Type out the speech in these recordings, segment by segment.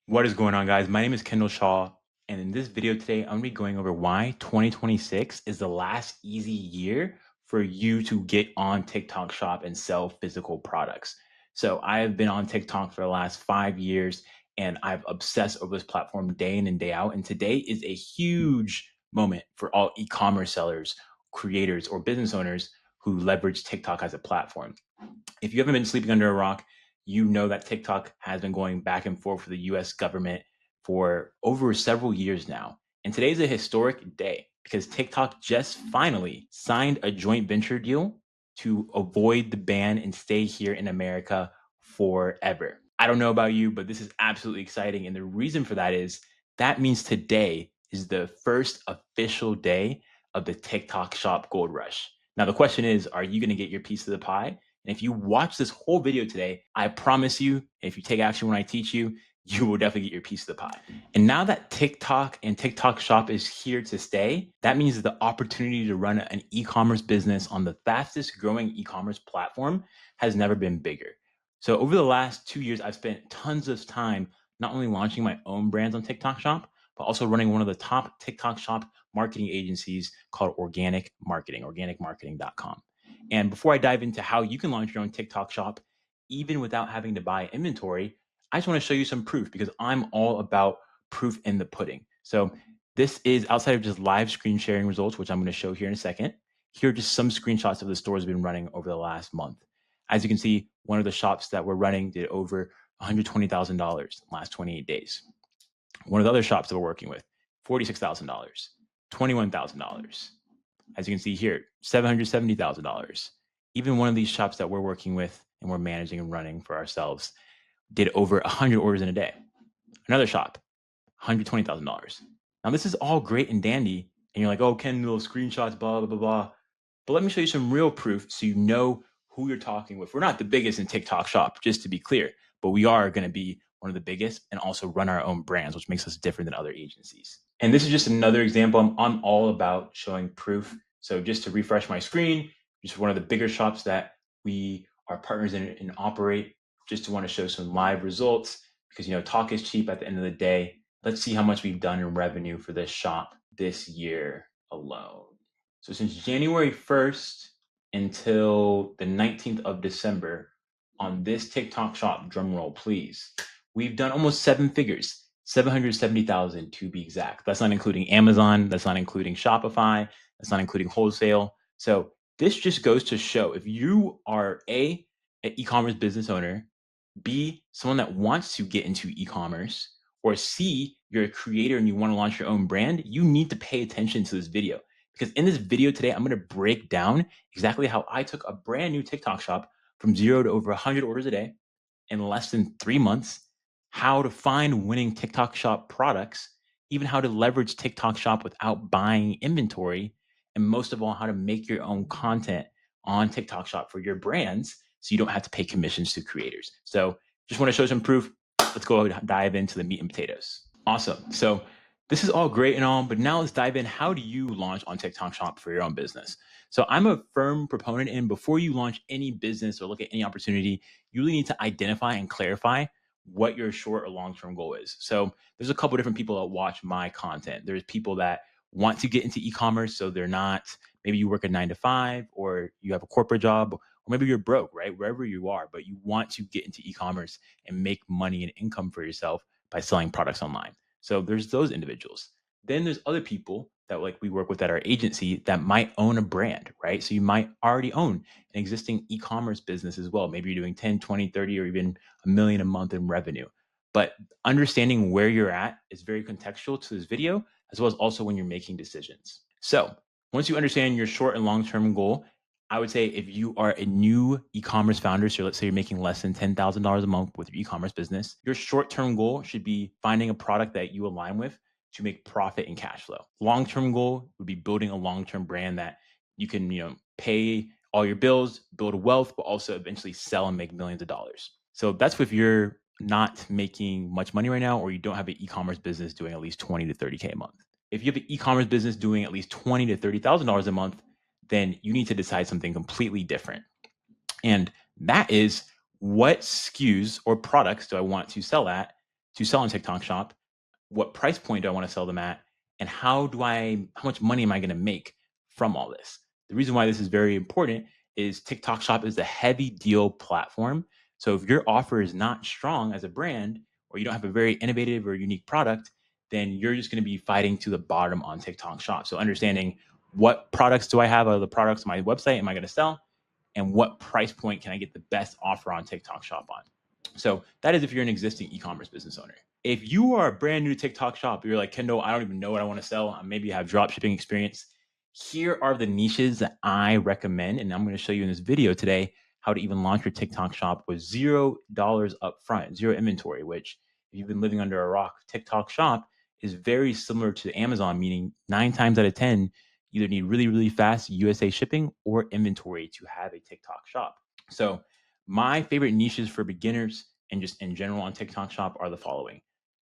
What is going on, guys? My name is Kendall Shaw, and in this video today, I'm going to be going over why 2026 is the last easy year for you to get on TikTok Shop and sell physical products. So, I have been on TikTok for the last 5 years, and I've obsessed over this platform day in and day out. And today is a huge moment for all e commerce sellers, creators, or business owners who leverage TikTok as a platform. If you haven't been sleeping under a rock, you know that TikTok has been going back and forth with the US government for over several years now. And today is a historic day because TikTok just finally signed a joint venture deal to avoid the ban and stay here in America forever. I don't know about you, but this is absolutely exciting. And the reason for that is that means today is the first official day of the TikTok Shop Gold Rush. Now, the question is, are you going to get your piece of the pie? And if you watch this whole video today, I promise you, if you take action when I teach you, you will definitely get your piece of the pie. And now that TikTok and TikTok Shop is here to stay, that means the opportunity to run an e-commerce business on the fastest growing e-commerce platform has never been bigger. So over the last 2 years, I've spent tons of time not only launching my own brands on TikTok Shop, but also running one of the top TikTok Shop marketing agencies called Organic Marketing, organicmarketing.com. And before I dive into how you can launch your own TikTok shop, even without having to buy inventory, I just want to show you some proof because I'm all about proof in the pudding. So this is outside of just live screen sharing results, which I'm going to show here in a second. Here are just some screenshots of the stores we've been running over the last month. As you can see, one of the shops that we're running did over $120,000 in the last 28 days. One of the other shops that we're working with, $46,000, $21,000. As you can see here, $770,000. Even one of these shops that we're working with and we're managing and running for ourselves did over 100 orders in a day. Another shop, $120,000. Now, this is all great and dandy. And you're like, oh, Ken, little screenshots, blah, blah, blah, blah. But let me show you some real proof so you know who you're talking with. We're not the biggest in TikTok Shop, just to be clear, but we are going to be one of the biggest and also run our own brands, which makes us different than other agencies. And this is just another example. I'm all about showing proof. So just to refresh my screen, just one of the bigger shops that we are partners in and operate, just to want to show some live results because, talk is cheap at the end of the day. Let's see how much we've done in revenue for this shop this year alone. So since January 1st until the 19th of December on this TikTok shop, drum roll please, we've done almost seven figures, 770,000 to be exact. That's not including Amazon, that's not including Shopify, that's not including wholesale. So this just goes to show if you are an e-commerce business owner, B, someone that wants to get into e-commerce, or C, you're a creator and you want to launch your own brand, you need to pay attention to this video. Because in this video today, I'm going to break down exactly how I took a brand new TikTok shop from 0 to over 100 orders a day in less than 3 months, how to find winning TikTok shop products, even how to leverage TikTok shop without buying inventory, and most of all, how to make your own content on TikTok shop for your brands so you don't have to pay commissions to creators. So just want to show some proof. Let's go dive into the meat and potatoes. Awesome. So this is all great and all, but now let's dive in. How do you launch on TikTok shop for your own business? So I'm a firm proponent in before you launch any business or look at any opportunity, you really need to identify and clarify what your short or long-term goal is. So there's a couple different people that watch my content. There's people that want to get into e-commerce. So they're not, maybe you work a 9 to 5 or you have a corporate job, or maybe you're broke, right? Wherever you are, but you want to get into e-commerce and make money and income for yourself by selling products online. So there's those individuals. Then there's other people that like we work with at our agency that might own a brand, right? So you might already own an existing e-commerce business as well. Maybe you're doing 10, 20, 30, or even a million a month in revenue. But understanding where you're at is very contextual to this video, as well as also when you're making decisions. So once you understand your short and long-term goal, I would say if you are a new e-commerce founder, so let's say you're making less than $10,000 a month with your e-commerce business, your short-term goal should be finding a product that you align with to make profit and cash flow. Long-term goal would be building a long-term brand that you can, pay all your bills, build wealth, but also eventually sell and make millions of dollars. So that's if you're not making much money right now, or you don't have an e-commerce business doing at least 20 to 30K a month. If you have an e-commerce business doing at least $20 to $30,000 a month, then you need to decide something completely different. And that is, what SKUs or products do I want to sell at to sell on TikTok Shop, what price point do I want to sell them at, and how much money am I going to make from all this? The reason why this is very important is TikTok Shop is a heavy deal platform. So if your offer is not strong as a brand, or you don't have a very innovative or unique product, then you're just going to be fighting to the bottom on TikTok Shop. So understanding what products do I have out of the products on my website am I going to sell, and what price point can I get the best offer on TikTok Shop on? So that is if you're an existing e-commerce business owner. If you are a brand new TikTok shop, you're like, Kendall, I don't even know what I want to sell. Maybe have drop shipping experience. Here are the niches that I recommend. And I'm going to show you in this video today how to even launch your TikTok shop with $0 up front, zero inventory, which if you've been living under a rock, TikTok shop is very similar to Amazon, meaning 9 times out of 10, you either need really, really fast USA shipping or inventory to have a TikTok shop. So my favorite niches for beginners and just in general on TikTok shop are the following: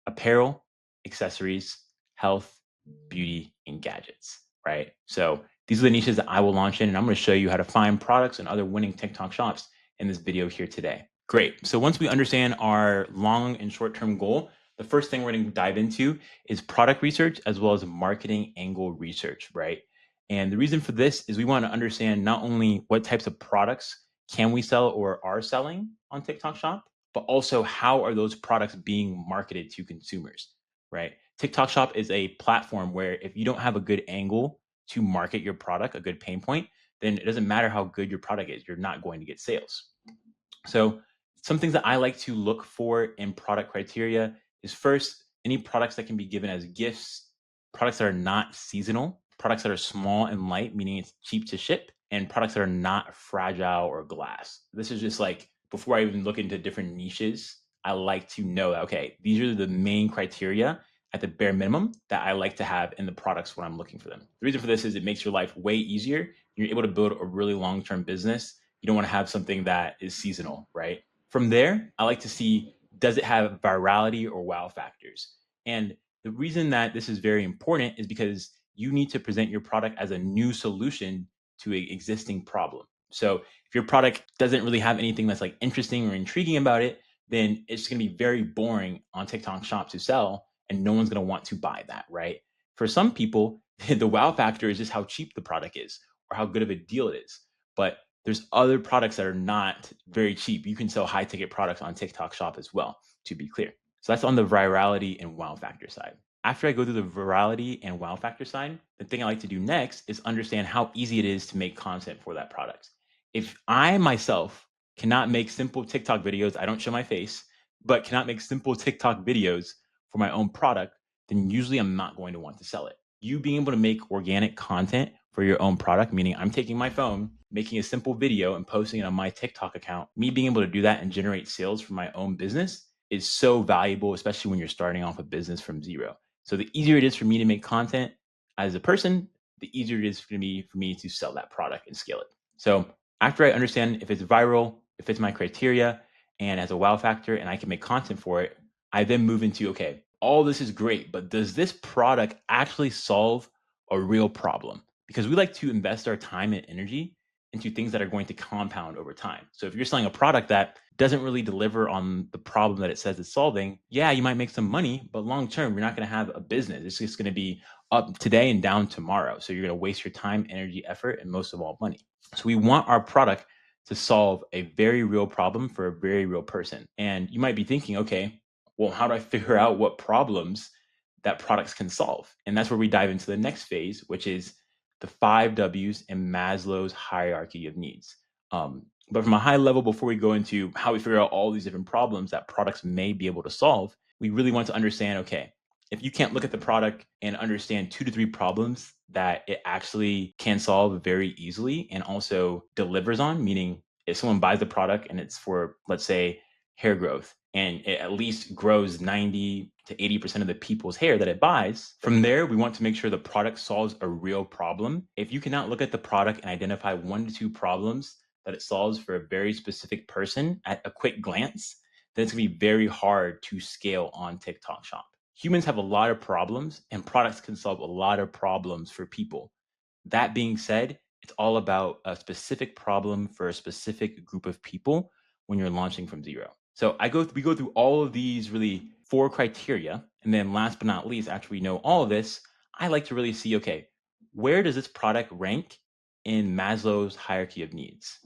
apparel, accessories, health, beauty, and gadgets, right? So these are the niches that I will launch in, and I'm going to show you how to find products and other winning TikTok shops in this video here today. Great. So once we understand our long and short-term goal, the first thing we're going to dive into is product research as well as marketing angle research, right? And the reason for this is we want to understand not only what types of products can we sell or are selling on TikTok Shop, but also how are those products being marketed to consumers, right? TikTok Shop is a platform where if you don't have a good angle to market your product, a good pain point, then it doesn't matter how good your product is, you're not going to get sales. So some things that I like to look for in product criteria is first, any products that can be given as gifts, products that are not seasonal, products that are small and light, meaning it's cheap to ship, and products that are not fragile or glass. This is just like before I even look into different niches, I like to know that, okay, these are the main criteria at the bare minimum that I like to have in the products when I'm looking for them. The reason for this is it makes your life way easier. You're able to build a really long-term business. You don't want to have something that is seasonal, right? From there, I like to see, does it have virality or wow factors? And the reason that this is very important is because you need to present your product as a new solution to an existing problem. So if your product doesn't really have anything that's like interesting or intriguing about it, then it's going to be very boring on TikTok Shop to sell, and no one's going to want to buy that, right? For some people, the wow factor is just how cheap the product is or how good of a deal it is. But there's other products that are not very cheap. You can sell high ticket products on TikTok Shop as well, to be clear. So that's on the virality and wow factor side. After I go through the virality and wow factor side, the thing I like to do next is understand how easy it is to make content for that product. If I myself cannot make simple TikTok videos, I don't show my face, but cannot make simple TikTok videos for my own product, then usually I'm not going to want to sell it. You being able to make organic content for your own product, meaning I'm taking my phone, making a simple video and posting it on my TikTok account, me being able to do that and generate sales from my own business is so valuable, especially when you're starting off a business from zero. So the easier it is for me to make content as a person, the easier it is going to be for me to sell that product and scale it. So after I understand if it's viral, if it fits my criteria, and has a wow factor, and I can make content for it, I then move into, okay, all this is great, but does this product actually solve a real problem? Because we like to invest our time and energy into things that are going to compound over time. So if you're selling a product that doesn't really deliver on the problem that it says it's solving, yeah, you might make some money, but long term, you're not going to have a business. It's just going to be up today and down tomorrow. So you're going to waste your time, energy, effort, and most of all, money. So we want our product to solve a very real problem for a very real person. And you might be thinking, okay, well, how do I figure out what problems that products can solve? And that's where we dive into the next phase, which is the 5 Ws in Maslow's hierarchy of needs. But from a high level, before we go into how we figure out all these different problems that products may be able to solve, we really want to understand, okay, if you can't look at the product and understand 2 to 3 problems that it actually can solve very easily and also delivers on, meaning if someone buys the product and it's for, let's say, hair growth, and it at least grows 90 to 80% of the people's hair that it buys. From there, we want to make sure the product solves a real problem. If you cannot look at the product and identify 1 to 2 problems that it solves for a very specific person at a quick glance, then it's gonna be very hard to scale on TikTok Shop. Humans have a lot of problems, and products can solve a lot of problems for people. That being said, it's all about a specific problem for a specific group of people when you're launching from zero. So we go through all of these really 4 criteria. And then last but not least, after we know all of this, I like to really see, okay, where does this product rank in Maslow's hierarchy of needs?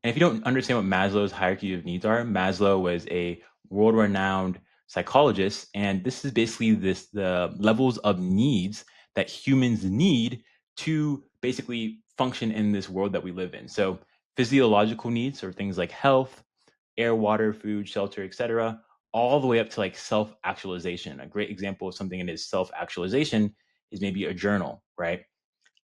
And if you don't understand what Maslow's hierarchy of needs are, Maslow was a world-renowned psychologist, and this is basically the levels of needs that humans need to basically function in this world that we live in. So physiological needs are things like health, air, water, food, shelter, etc., all the way up to like self-actualization. A great example of something that is self-actualization is maybe a journal, right?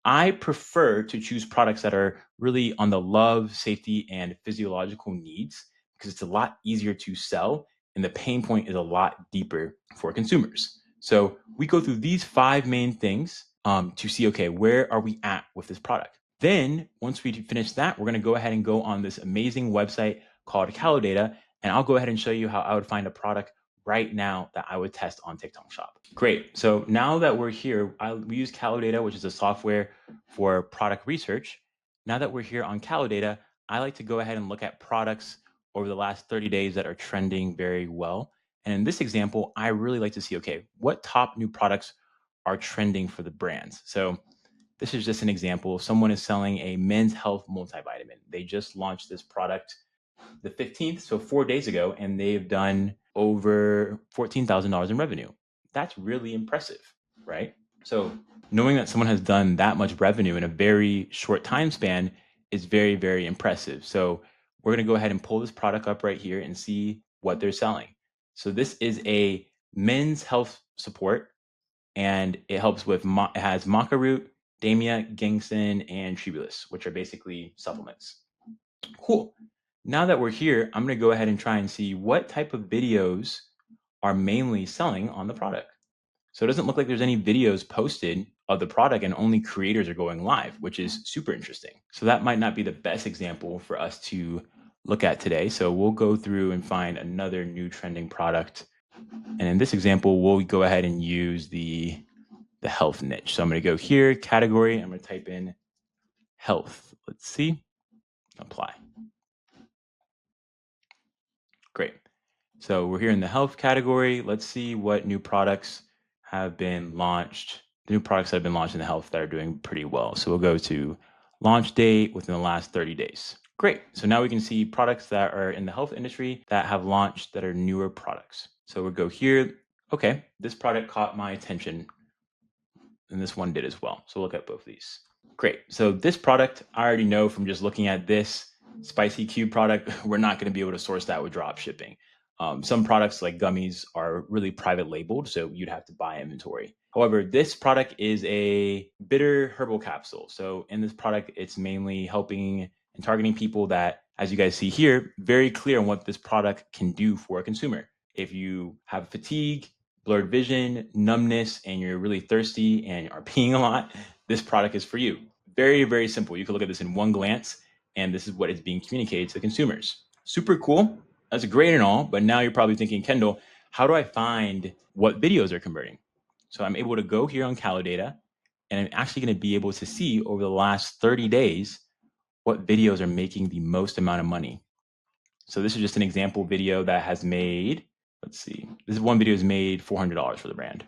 I prefer to choose products that are really on the love, safety, and physiological needs because it's a lot easier to sell and the pain point is a lot deeper for consumers. So we go through these 5 main things to see, okay, where are we at with this product? Then once we finish that, we're going to go ahead and go on this amazing website called Calodata, and I'll go ahead and show you how I would find a product right now that I would test on TikTok Shop. Great. So now that we're here, we use Calodata, which is a software for product research. Now that we're here on Calodata, I like to go ahead and look at products over the last 30 days that are trending very well. And in this example, I really like to see, okay, what top new products are trending for the brands? So this is just an example. Someone is selling a men's health multivitamin. They just launched this product the 15th, so 4 days ago, and they've done over $14,000 in revenue. That's really impressive, right? So knowing that someone has done that much revenue in a very short time span is very, very impressive. So we're going to go ahead and pull this product up right here and see what they're selling. So this is a men's health support, and it helps with, it has maca root, damia, ginseng, and tribulus, which are basically supplements. Cool. Now that we're here, I'm going to go ahead and try and see what type of videos are mainly selling on the product. So it doesn't look like there's any videos posted of the product and only creators are going live, which is super interesting. So that might not be the best example for us to look at today. So we'll go through and find another new trending product. And in this example, we'll go ahead and use the health niche. So I'm going to go here, category. I'm going to type in health. Let's see. Apply. Great. So we're here in the health category. Let's see what new products have been launched. The new products that have been launched in the health that are doing pretty well. So we'll go to launch date within the last 30 days. Great. So now we can see products that are in the health industry that have launched that are newer products. So we'll go here. Okay, this product caught my attention and this one did as well. So we'll look at both of these. Great. So this product, I already know from just looking at this spicy cube product, we're not going to be able to source that with drop shipping. Some products like gummies are really private labeled, so you'd have to buy inventory. However, this product is a bitter herbal capsule. So in this product, it's mainly helping and targeting people that, as you guys see here, very clear on what this product can do for a consumer. If you have fatigue, blurred vision, numbness, and you're really thirsty and are peeing a lot, this product is for you. Very, very simple. You can look at this in one glance, and this is what is being communicated to the consumers. Super cool. That's great and all, but now you're probably thinking, Kendall, how do I find what videos are converting? So I'm able to go here on Calodata, and I'm actually going to be able to see over the last 30 days what videos are making the most amount of money. So this is just an example video that has made, let's see, this is one video has made $400 for the brand.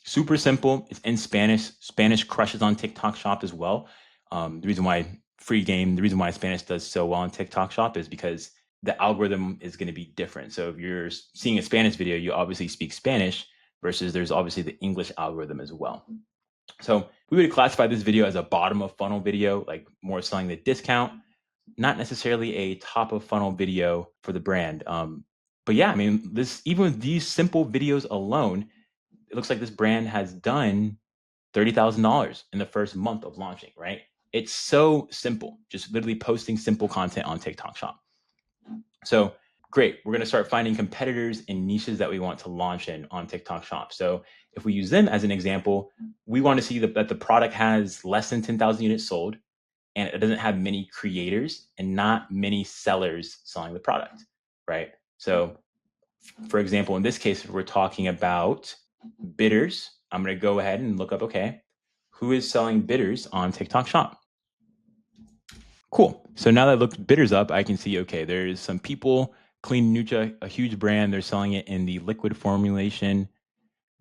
Super simple. It's in Spanish. Spanish crushes on TikTok Shop as well. The reason why the reason why Spanish does so well on TikTok Shop is because the algorithm is going to be different. So if you're seeing a Spanish video, you obviously speak Spanish versus there's obviously the English algorithm as well. So we would classify this video as a bottom of funnel video, like more selling the discount, not necessarily a top of funnel video for the brand. But yeah, I mean, even with these simple videos alone, it looks like this brand has done $30,000 in the first month of launching, right? It's so simple, just literally posting simple content on TikTok Shop. So great, we're gonna start finding competitors in niches that we want to launch in on TikTok Shop. So if we use them as an example, we want to see that the product has less than 10,000 units sold and it doesn't have many creators and not many sellers selling the product, right? So for example, in this case, if we're talking about bitters, I'm going to go ahead and look up, okay, who is selling bitters on TikTok Shop? Cool. So now that I looked bitters up, I can see, okay, there's some people Clean Nutra, a huge brand. They're selling it in the liquid formulation.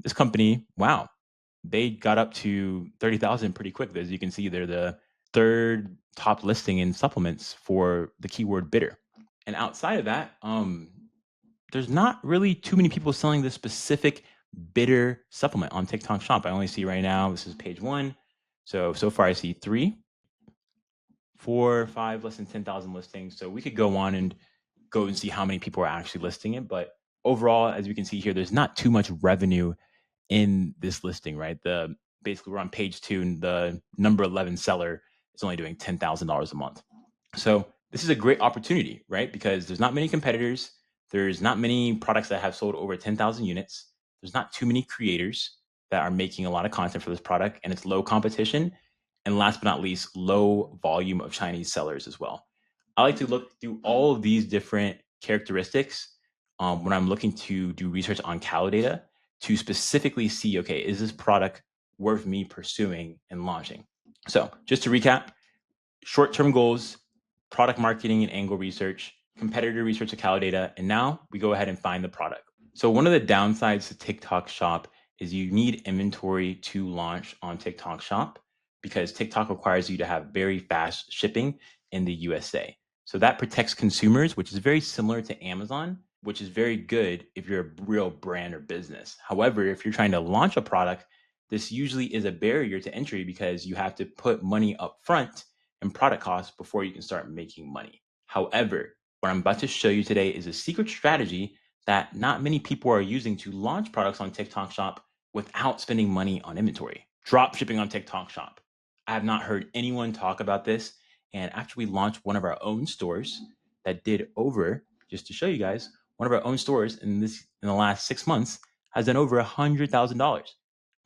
This company, wow, they got up to 30,000 pretty quick. As you can see, they're the third top listing in supplements for the keyword bitter. And outside of that, there's not really too many people selling this specific bitter supplement on TikTok Shop. I only see right now, this is page 1. So far I see 3, 4, 5, less than 10,000 listings. So we could go on and go and see how many people are actually listing it. But overall, as we can see here, there's not too much revenue in this listing, right? Basically we're on page 2 and the number 11 seller is only doing $10,000 a month. So this is a great opportunity, right? Because there's not many competitors. There's not many products that have sold over 10,000 units. There's not too many creators that are making a lot of content for this product, and it's low competition. And last but not least, low volume of Chinese sellers as well. I like to look through all of these different characteristics when I'm looking to do research on Calidata to specifically see, okay, is this product worth me pursuing and launching? So just to recap, short-term goals, product marketing and angle research, competitor research at Calidata, and now we go ahead and find the product. So one of the downsides to TikTok Shop is you need inventory to launch on TikTok Shop because TikTok requires you to have very fast shipping in the USA. So that protects consumers, which is very similar to Amazon, which is very good if you're a real brand or business. However, if you're trying to launch a product, this usually is a barrier to entry because you have to put money up front and product costs before you can start making money. However, what I'm about to show you today is a secret strategy that not many people are using to launch products on TikTok Shop without spending money on inventory. Drop shipping on TikTok Shop. I have not heard anyone talk about this. And after we launched one of our own stores that did over, just to show you guys, one of our own stores in the last 6 months has done over $100,000. I'm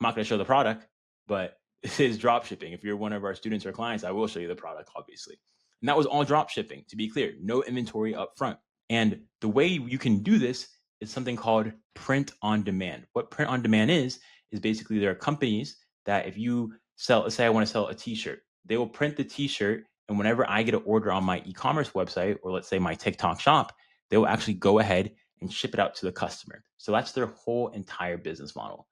not going to show the product, but this is drop shipping. If you're one of our students or clients, I will show you the product, obviously. And that was all drop shipping, to be clear, no inventory up front. And the way you can do this is something called print on demand. What print on demand is basically there are companies that if you sell, let's say I want to sell a t-shirt, they will print the t-shirt. And whenever I get an order on my e-commerce website, or let's say my TikTok Shop, they will actually go ahead and ship it out to the customer. So that's their whole entire business model.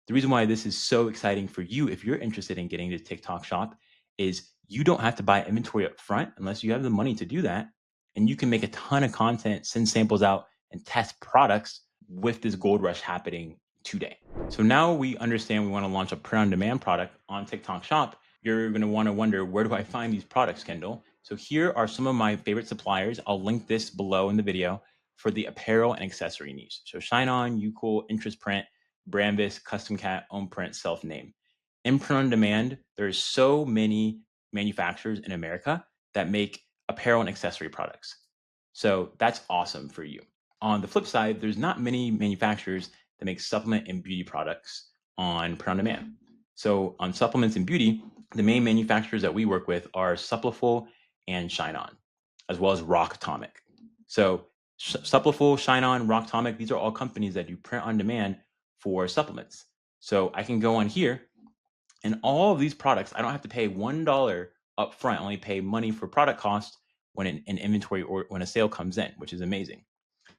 The reason why this is so exciting for you, if you're interested in getting to TikTok Shop, is you don't have to buy inventory up front unless you have the money to do that. And you can make a ton of content, send samples out, and test products with this gold rush happening today. So now we understand we want to launch a print-on-demand product on TikTok Shop. You're going to want to wonder, where do I find these products, Kendall? So here are some of my favorite suppliers. I'll link this below in the video for the apparel and accessory niche. So Shine On, UCool, Interest Print, Branvis, Custom Cat, Own Print, Self Name. In print on demand, there's so many manufacturers in America that make apparel and accessory products. So that's awesome for you. On the flip side, there's not many manufacturers that make supplement and beauty products on print on demand. So on supplements and beauty, the main manufacturers that we work with are Supplyful and Shine On, as well as Rock Atomic. So Supplyful, Shine On, Rock Atomic, these are all companies that do print on demand for supplements. So I can go on here and all of these products, I don't have to pay $1 up front. I only pay money for product cost when an inventory or when a sale comes in, which is amazing.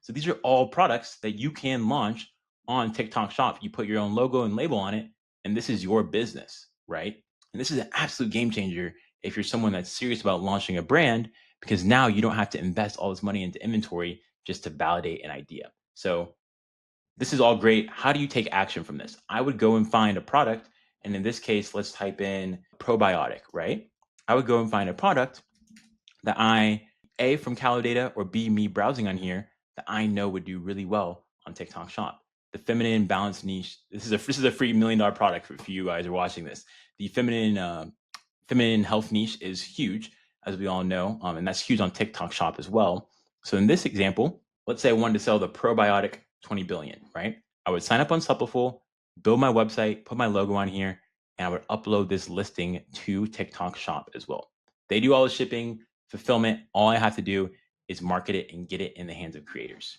So these are all products that you can launch on TikTok Shop. You put your own logo and label on it, and this is your business, right? And this is an absolute game changer if you're someone that's serious about launching a brand, because now you don't have to invest all this money into inventory just to validate an idea. So this is all great. How do you take action from this? I would go and find a product. And in this case, let's type in probiotic, right? I would go and find a product that A, from Calidata, or B, me browsing on here, that I know would do really well on TikTok Shop. The feminine balance niche. This is a free $1 million product if you guys are watching this. The feminine health niche is huge, as we all know, and that's huge on TikTok Shop as well. So in this example, let's say I wanted to sell the probiotic 20 billion, right? I would sign up on Supplyful, build my website, put my logo on here, and I would upload this listing to TikTok Shop as well. They do all the shipping, fulfillment. All I have to do is market it and get it in the hands of creators.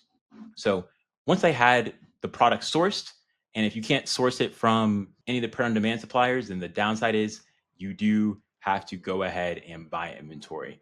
So once I had the product sourced, and if you can't source it from any of the print-on-demand suppliers, then the downside is you do have to go ahead and buy inventory.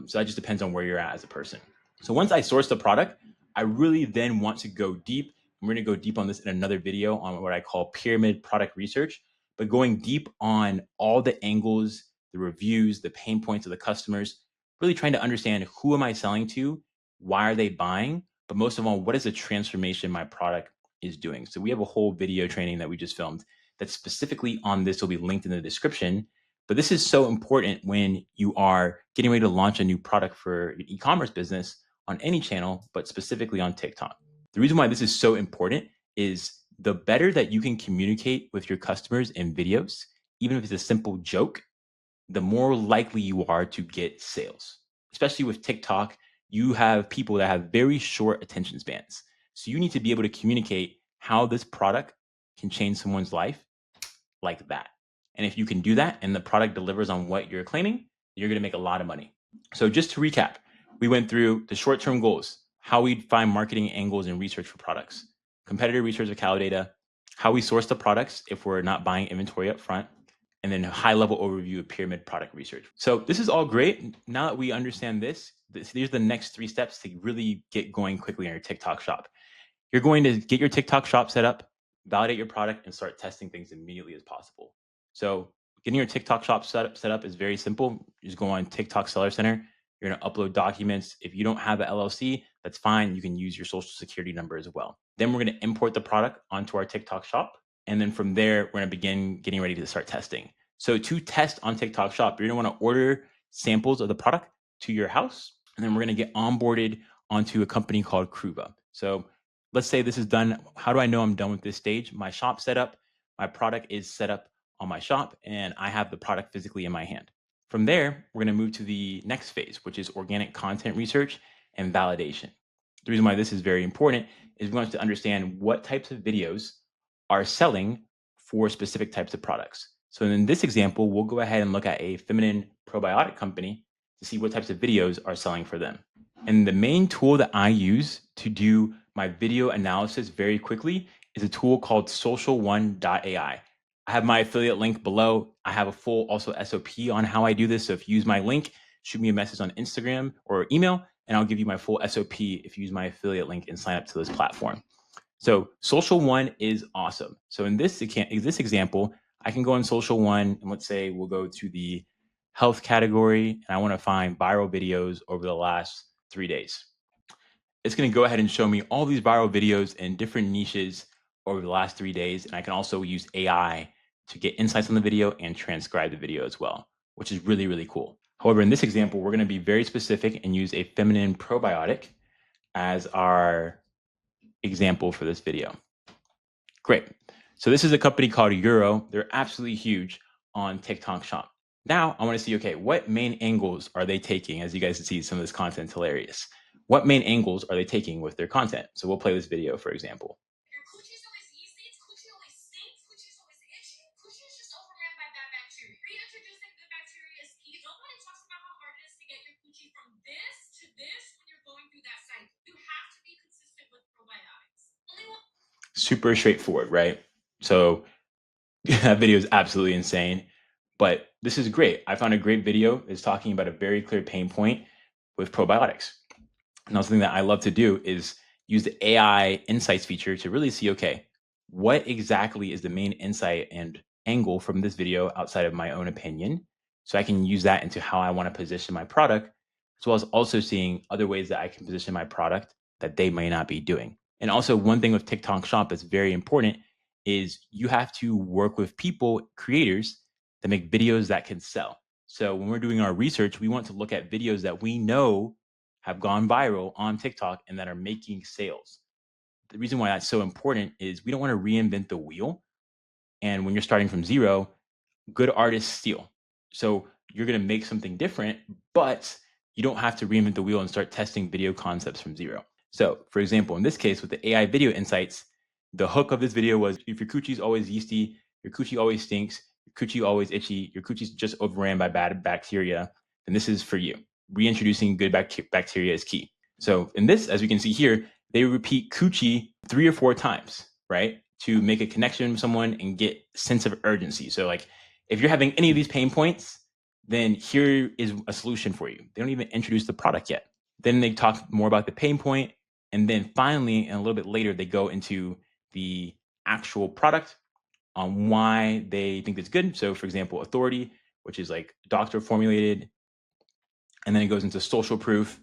So that just depends on where you're at as a person. So once I source the product, I really then want to go deep. We're going to go deep on this in another video on what I call pyramid product research, but going deep on all the angles, the reviews, the pain points of the customers, really trying to understand who am I selling to, why are they buying, but most of all, what is the transformation my product is doing. So we have a whole video training that we just filmed that's specifically on this. Will be linked in the description. But this is so important when you are getting ready to launch a new product for your e-commerce business on any channel, but specifically on TikTok. The reason why this is so important is the better that you can communicate with your customers in videos, even if it's a simple joke, the more likely you are to get sales. Especially with TikTok, you have people that have very short attention spans. So you need to be able to communicate how this product can change someone's life like that. And if you can do that and the product delivers on what you're claiming, you're going to make a lot of money. So just to recap, we went through the short-term goals, how we find marketing angles and research for products, competitor research with Calidata, how we source the products if we're not buying inventory up front, and then a high-level overview of pyramid product research. So this is all great. Now that we understand this, these are the next 3 steps to really get going quickly in your TikTok shop. You're going to get your TikTok shop set up, validate your product, and start testing things immediately as possible. So getting your TikTok shop set up is very simple. You just go on TikTok Seller Center. You're going to upload documents. If you don't have an LLC, that's fine. You can use your social security number as well. Then we're going to import the product onto our TikTok shop. And then from there, we're going to begin getting ready to start testing. So to test on TikTok shop, you're going to want to order samples of the product to your house. And then we're going to get onboarded onto a company called Kruva. So let's say this is done. How do I know I'm done with this stage? My shop set up, my product is set up on my shop, and I have the product physically in my hand. From there, we're going to move to the next phase, which is organic content research and validation. The reason why this is very important is we want to understand what types of videos are selling for specific types of products. So in this example, we'll go ahead and look at a feminine probiotic company to see what types of videos are selling for them. And the main tool that I use to do my video analysis very quickly is a tool called social1.ai. I have my affiliate link below. I have a full also SOP on how I do this. So if you use my link, shoot me a message on Instagram or email, and I'll give you my full SOP if you use my affiliate link and sign up to this platform. So Social One is awesome. So in this example, I can go on Social One, and let's say we'll go to the health category, and I want to find viral videos over the last 3 days. It's going to go ahead and show me all these viral videos in different niches over the last 3 days. And I can also use AI to get insights on the video and transcribe the video as well, which is really, really cool. However, in this example, we're going to be very specific and use a feminine probiotic as our example for this video. Great. So this is a company called Euro. They're absolutely huge on TikTok Shop. Now I want to see, okay, what main angles are they taking? As you guys can see, some of this content is hilarious. What main angles are they taking with their content? So we'll play this video, for example. Your coochie's always yeasty, its coochie always stinks, coochie's always itchy, coochie is just overran by bad bacteria. Reintroducing good bacteria is key. Nobody talks about how hard it is to get your coochie from this to this when you're going through that cycle. You have to be consistent with probiotics. Super straightforward, right? So that video is absolutely insane, but this is great. I found a great video. It's talking about a very clear pain point with probiotics. Now, something that I love to do is use the AI insights feature to really see, okay, what exactly is the main insight and angle from this video outside of my own opinion? So I can use that into how I want to position my product, as well as also seeing other ways that I can position my product that they may not be doing. And also, one thing with TikTok Shop that's very important is you have to work with people, creators that make videos that can sell. So when we're doing our research, we want to look at videos that we know have gone viral on TikTok and that are making sales. The reason why that's so important is we don't want to reinvent the wheel. And when you're starting from zero, good artists steal. So you're going to make something different, but you don't have to reinvent the wheel and start testing video concepts from zero. So, for example, in this case with the AI video insights, the hook of this video was if your coochie's always yeasty, your coochie always stinks, your coochie always itchy, your coochie's just overran by bad bacteria, then this is for you. Reintroducing good bacteria is key. So in this, as we can see here, they repeat coochie 3 or 4 times, right? To make a connection with someone and get sense of urgency. So like if you're having any of these pain points, then here is a solution for you. They don't even introduce the product yet. Then they talk more about the pain point, And then finally, and a little bit later, they go into the actual product on why they think it's good. So for example, authority, which is like doctor formulated, and then it goes into social proof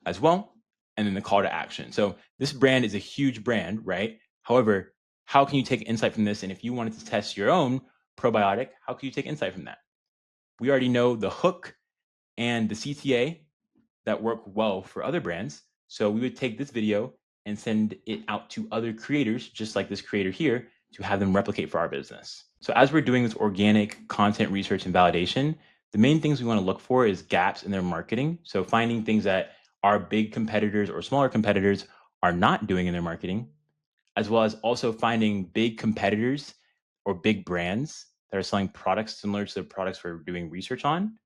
as well, and then the call to action. So this brand is a huge brand, right? However, how can you take insight from this? And if you wanted to test your own probiotic, how can you take insight from that? We already know the hook and the CTA that work well for other brands. So we would take this video and send it out to other creators, just like this creator here, to have them replicate for our business. So as we're doing this organic content research and validation, the main things we want to look for is gaps in their marketing. So finding things that our big competitors or smaller competitors are not doing in their marketing, as well as also finding big competitors or big brands that are selling products similar to the products we're doing research on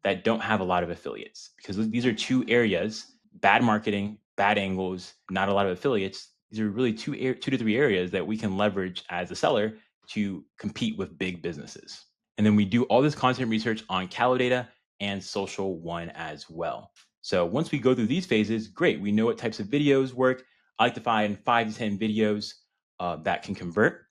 that don't have a lot of affiliates, because these are two areas: bad marketing, bad angles, not a lot of affiliates. These are really two to three areas that we can leverage as a seller to compete with big businesses. And then we do all this content research on Calodata and Social One as well. So once we go through these phases, great, we know what types of videos work. I like to find 5 to 10 videos that can convert.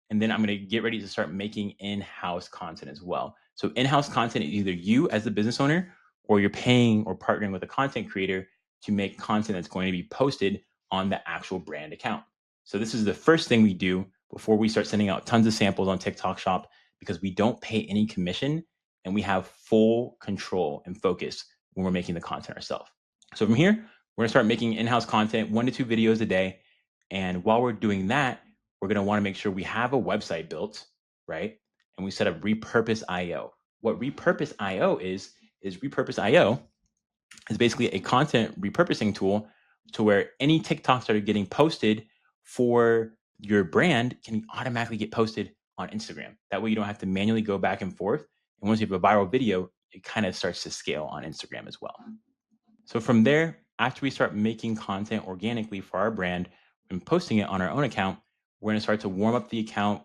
And then I'm going to get ready to start making in-house content as well. So in-house content is either you as the business owner, or you're paying or partnering with a content creator to make content that's going to be posted on the actual brand account. So this is the first thing we do before we start sending out tons of samples on TikTok Shop, because we don't pay any commission and we have full control and focus when we're making the content ourselves. So from here, we're gonna start making in-house content, 1 to 2 videos a day. And while we're doing that, we're gonna wanna make sure we have a website built, right? And we set up Repurpose.io. What Repurpose.io is Repurpose.io is basically a content repurposing tool to where any TikToks that are getting posted for your brand can automatically get posted on Instagram. That way you don't have to manually go back and forth. And once you have a viral video, it kind of starts to scale on Instagram as well. So from there, after we start making content organically for our brand and posting it on our own account, we're going to start to warm up the account,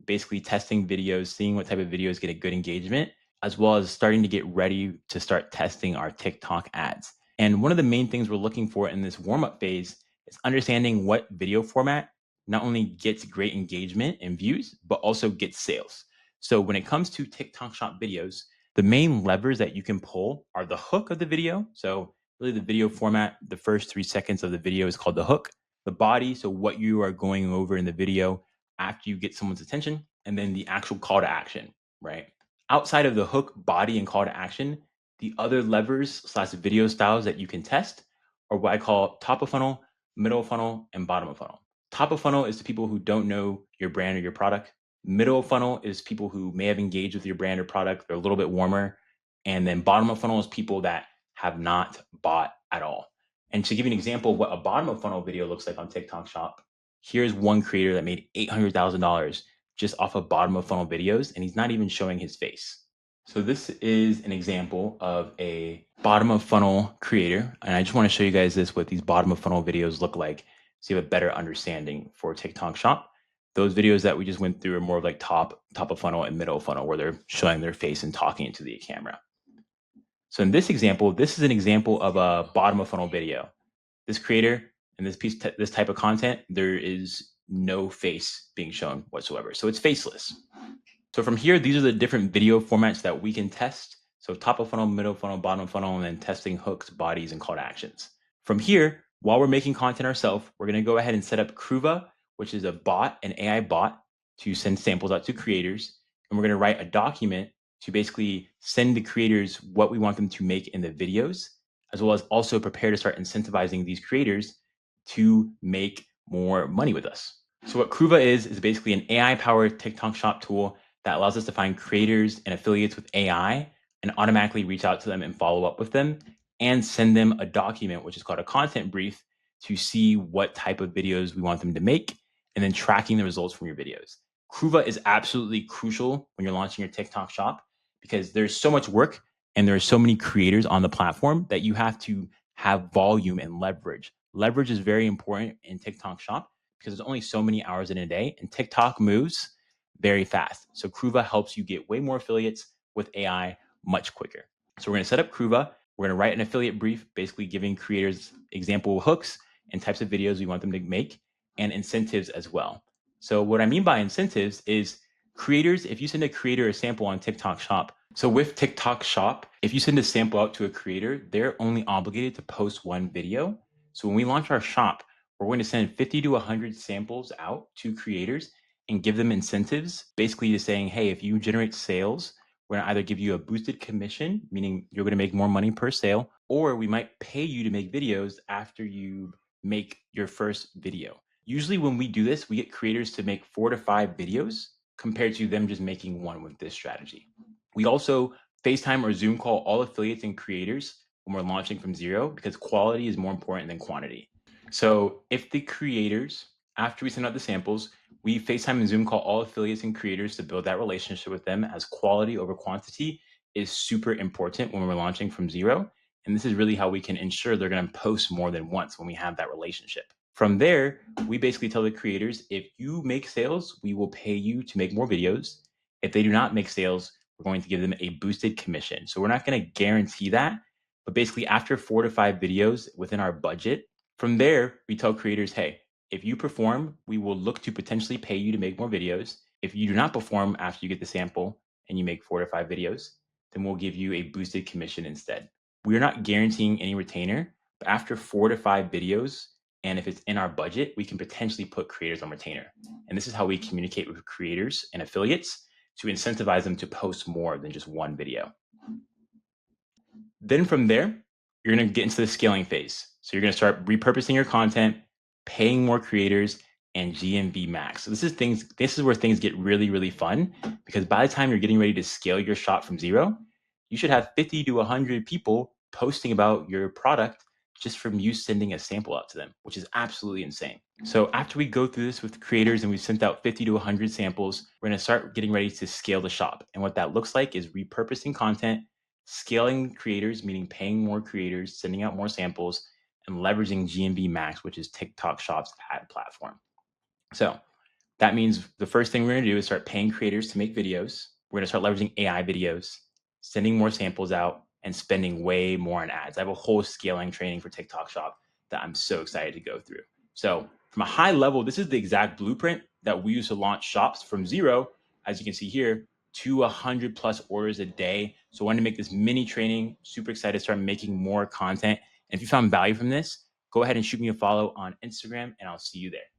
basically testing videos, seeing what type of videos get a good engagement, as well as starting to get ready to start testing our TikTok ads. And one of the main things we're looking for in this warm up phase is understanding what video format not only gets great engagement and views, but also gets sales. So when it comes to TikTok Shop videos, the main levers that you can pull are the hook of the video. So really the video format, the first 3 seconds of the video is called the hook. The body, so what you are going over in the video after you get someone's attention, and then the actual call to action, right? Outside of the hook, body, and call to action, the other levers / video styles that you can test are what I call top of funnel, middle of funnel, and bottom of funnel. Top of funnel is to people who don't know your brand or your product. Middle of funnel is people who may have engaged with your brand or product. They're a little bit warmer. And then bottom of funnel is people that have not bought at all. And to give you an example of what a bottom of funnel video looks like on TikTok Shop, here's one creator that made $800,000 just off of bottom of funnel videos, and he's not even showing his face. So this is an example of a bottom of funnel creator. And I just want to show you guys what these bottom of funnel videos look like, so you have a better understanding for TikTok Shop. Those videos that we just went through are more of like top of funnel and middle of funnel, where they're showing their face and talking into the camera. So in this example, this is an example of a bottom of funnel video. This creator and this type of content, there is no face being shown whatsoever. So it's faceless. So from here, these are the different video formats that we can test. So top of funnel, middle of funnel, bottom of funnel, and then testing hooks, bodies, and call to actions. From here, while we're making content ourselves, we're going to go ahead and set up Kruva, which is a bot, an AI bot, to send samples out to creators. And we're going to write a document to basically send the creators what we want them to make in the videos, as well as also prepare to start incentivizing these creators to make more money with us. So what Kruva is basically an AI-powered TikTok Shop tool that allows us to find creators and affiliates with AI and automatically reach out to them and follow up with them and send them a document, which is called a content brief, to see what type of videos we want them to make, and then tracking the results from your videos. Kruva is absolutely crucial when you're launching your TikTok Shop, because there's so much work and there are so many creators on the platform that you have to have volume and leverage. Leverage is very important in TikTok Shop because there's only so many hours in a day, and TikTok moves very fast. So Kruva helps you get way more affiliates with AI much quicker. So we're going to set up Kruva. We're going to write an affiliate brief, basically giving creators example hooks and types of videos we want them to make, and incentives as well. So what I mean by incentives is creators, if you send a creator a sample on TikTok Shop, so with TikTok Shop, if you send a sample out to a creator, they're only obligated to post one video. So when we launch our shop, we're going to send 50 to 100 samples out to creators and give them incentives, basically just saying, hey, if you generate sales, we're going to either give you a boosted commission, meaning you're going to make more money per sale, or we might pay you to make videos after you make your first video. Usually when we do this, we get creators to make 4 to 5 videos compared to them just making one with this strategy. We also FaceTime or Zoom call all affiliates and creators when we're launching from zero because quality is more important than quantity. So if the creators, after we send out the samples, we FaceTime and Zoom call all affiliates and creators to build that relationship with them, as quality over quantity is super important when we're launching from zero. And this is really how we can ensure they're going to post more than once when we have that relationship. From there, we basically tell the creators, if you make sales, we will pay you to make more videos. If they do not make sales, we're going to give them a boosted commission. So we're not going to guarantee that, but basically after 4 to 5 videos within our budget, from there, we tell creators, hey, if you perform, we will look to potentially pay you to make more videos. If you do not perform after you get the sample and you make 4 to 5 videos, then we'll give you a boosted commission instead. We're not guaranteeing any retainer, but after 4 to 5 videos, and if it's in our budget, we can potentially put creators on retainer. And this is how we communicate with creators and affiliates to incentivize them to post more than just one video. Then from there, you're going to get into the scaling phase. So you're going to start repurposing your content, paying more creators, and GMV max. So this is where things get really, really fun, because by the time you're getting ready to scale your shop from zero, you should have 50 to 100 people posting about your product just from you sending a sample out to them, which is absolutely insane. So after we go through this with creators and we've sent out 50 to 100 samples, we're going to start getting ready to scale the shop. And what that looks like is repurposing content, scaling creators, meaning paying more creators, sending out more samples, and leveraging GMV Max, which is TikTok Shop's ad platform. So that means the first thing we're going to do is start paying creators to make videos. We're going to start leveraging AI videos, sending more samples out, and spending way more on ads. I have a whole scaling training for TikTok Shop that I'm so excited to go through. So from a high level, this is the exact blueprint that we use to launch shops from zero, as you can see here, to 100 plus orders a day. So I wanted to make this mini training. Super excited to start making more content. And if you found value from this, go ahead and shoot me a follow on Instagram, and I'll see you there.